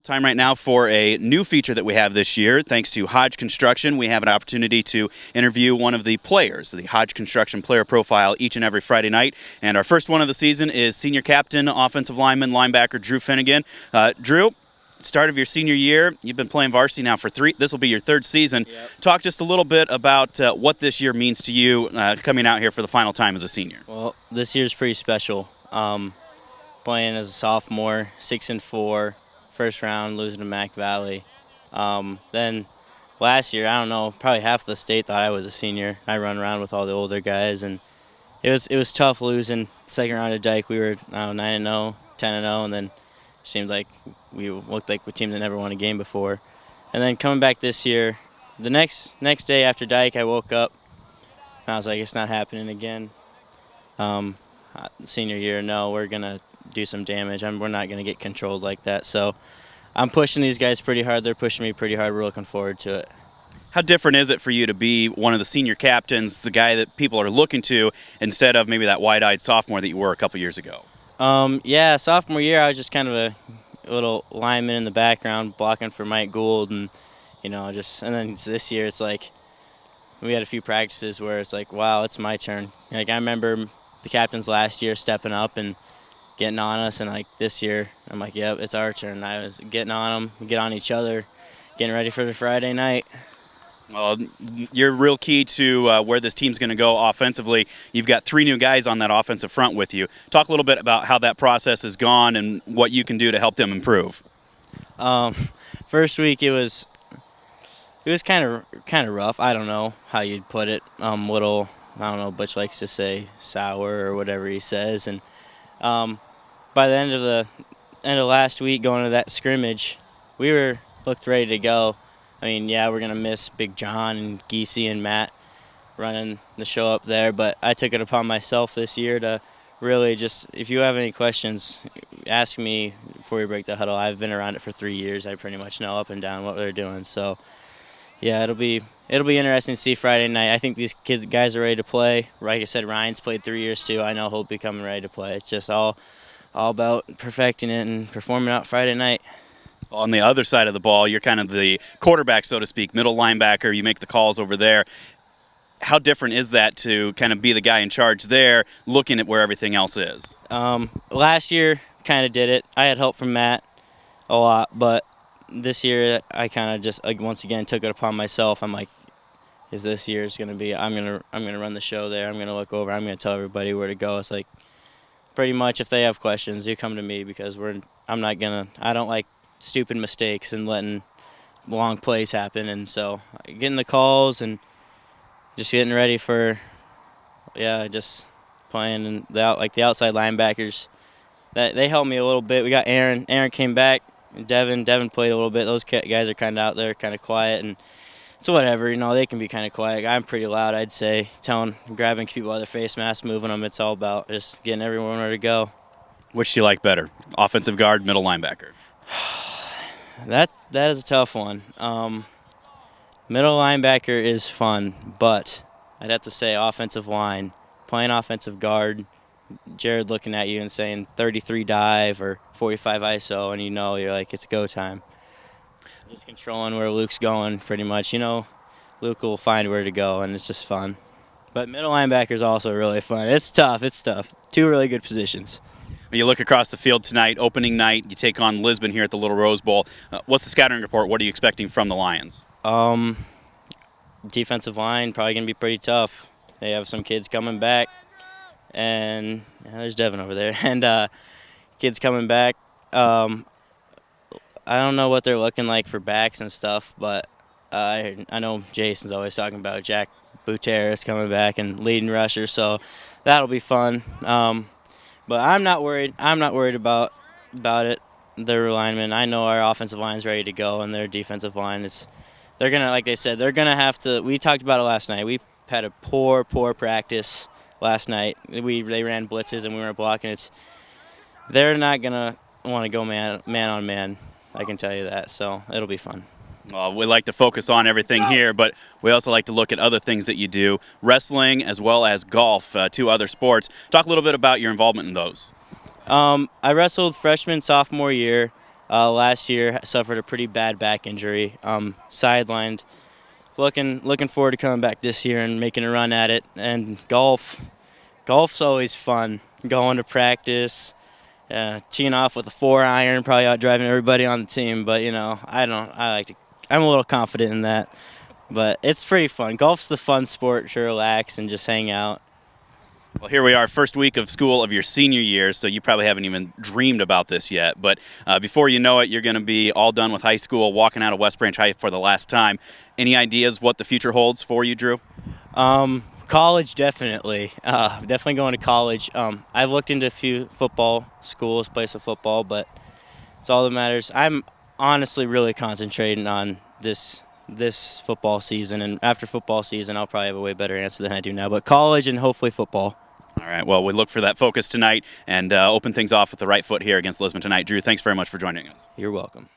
Time right now for a new feature that we have this year. Thanks to Hodge Construction, we have an opportunity to interview one of the players, the Hodge Construction Player Profile, each and every Friday night. And our first one of the season is senior captain, offensive lineman, linebacker Drew Finnegan. Drew, start of your senior year, you've been playing varsity now for this will be your third season. Yep. Talk just a little bit about what this year means to you coming out here for the final time as a senior. Well, this year's pretty special. Playing as a sophomore, 6-4. First round, losing to Mac Valley. Then last year, I don't know, probably half of the state thought I was a senior. I run around with all the older guys, and it was tough losing. Second round of Dyke, we were 9-0, 10-0, and then it seemed like we looked like a team that never won a game before. And then coming back this year, the next day after Dyke, I woke up and I was like, it's not happening again. Senior year, no, we're gonna do some damage. We're not going to get controlled like that. So I'm pushing these guys pretty hard. They're pushing me pretty hard. We're looking forward to it. How different is it for you to be one of the senior captains, the guy that people are looking to, instead of maybe that wide-eyed sophomore that you were a couple years ago? Yeah, sophomore year I was just kind of a little lineman in the background blocking for Mike Gould, and and then this year it's like we had a few practices where it's like, wow, it's my turn. Like I remember the captains last year stepping up and getting on us, and like this year I'm like, yep, it's our turn. I was getting on them, we get on each other, getting ready for the Friday night. Well, you're real key to where this team's going to go offensively. You've got 3 new guys on that offensive front with you. Talk a little bit about how that process has gone and what you can do to help them improve. First week it was kind of rough. I don't know how you'd put it. Little, I don't know, Butch likes to say sour or whatever he says, and by the end of last week, going to that scrimmage, we looked ready to go. I mean, yeah, we're gonna miss Big John and Geesey and Matt running the show up there, but I took it upon myself this year to really just, if you have any questions, ask me before we break the huddle. I've been around it for 3 years. I pretty much know up and down what they're doing. So, yeah, it'll be interesting to see Friday night. I think these guys are ready to play. Like I said, Ryan's played 3 years too. I know he'll be coming ready to play. It's just all about perfecting it and performing out Friday night. On the other side of the ball, you're kind of the quarterback, so to speak, middle linebacker. You make the calls over there. How different is that to kind of be the guy in charge there, looking at where everything else is? Last year, kind of did it. I had help from Matt a lot, but this year I kind of just once again took it upon myself. I'm like, is this year's gonna be? I'm gonna run the show there. I'm gonna look over. I'm gonna tell everybody where to go. It's like pretty much if they have questions, you come to me because I don't like stupid mistakes and letting long plays happen. And so getting the calls and just getting ready for, just playing and the outside linebackers. That they helped me a little bit. We got Aaron. Aaron came back. Devin played a little bit. Those guys are kind of out there, kind of quiet, and so whatever. They can be kind of quiet. I'm pretty loud, I'd say, grabbing people by their face mask, moving them. It's all about just getting everyone where to go. Which do you like better, offensive guard, middle linebacker? That is a tough one. Middle linebacker is fun, but I'd have to say offensive line. Playing offensive guard, Jared looking at you and saying 33 dive or 45 ISO, and you're like, it's go time. Just controlling where Luke's going, pretty much. Luke will find where to go, and it's just fun. But middle linebacker is also really fun. It's tough. 2 really good positions. When you look across the field tonight, opening night, you take on Lisbon here at the Little Rose Bowl. What's the scouting report? What are you expecting from the Lions? Defensive line, probably going to be pretty tough. They have some kids coming back, and there's Devin over there, and kids coming back. I don't know what they're looking like for backs and stuff, but I know Jason's always talking about Jack Buteris coming back and leading rusher, so that'll be fun. But I'm not worried. I'm not worried about it. Their linemen. I know our offensive line's ready to go, and their defensive line is. They're gonna, like they said, they're gonna have to. We talked about it last night. We had a poor practice last night. They ran blitzes and we weren't blocking. They're not gonna want to go man on man. I can tell you that. So it'll be fun. Well, we like to focus on everything here, but we also like to look at other things that you do, wrestling as well as golf, 2 other sports. Talk a little bit about your involvement in those. I wrestled freshman, sophomore year. Last year, I suffered a pretty bad back injury. Sidelined. Looking forward to coming back this year and making a run at it. And golf's always fun. Going to practice, teeing off with a 4-iron, probably out driving everybody on the team. But I'm a little confident in that. But it's pretty fun. Golf's the fun sport to relax and just hang out. Well, here we are, first week of school of your senior year, so you probably haven't even dreamed about this yet. But before you know it, you're going to be all done with high school, walking out of West Branch High for the last time. Any ideas what the future holds for you, Drew? College, definitely. Definitely going to college. I've looked into a few football schools, play some football, but it's all that matters. I'm honestly really concentrating on this football season, and after football season, I'll probably have a way better answer than I do now. But college and hopefully football. All right, well, we look for that focus tonight and open things off with the right foot here against Lisbon tonight. Drew, thanks very much for joining us. You're welcome.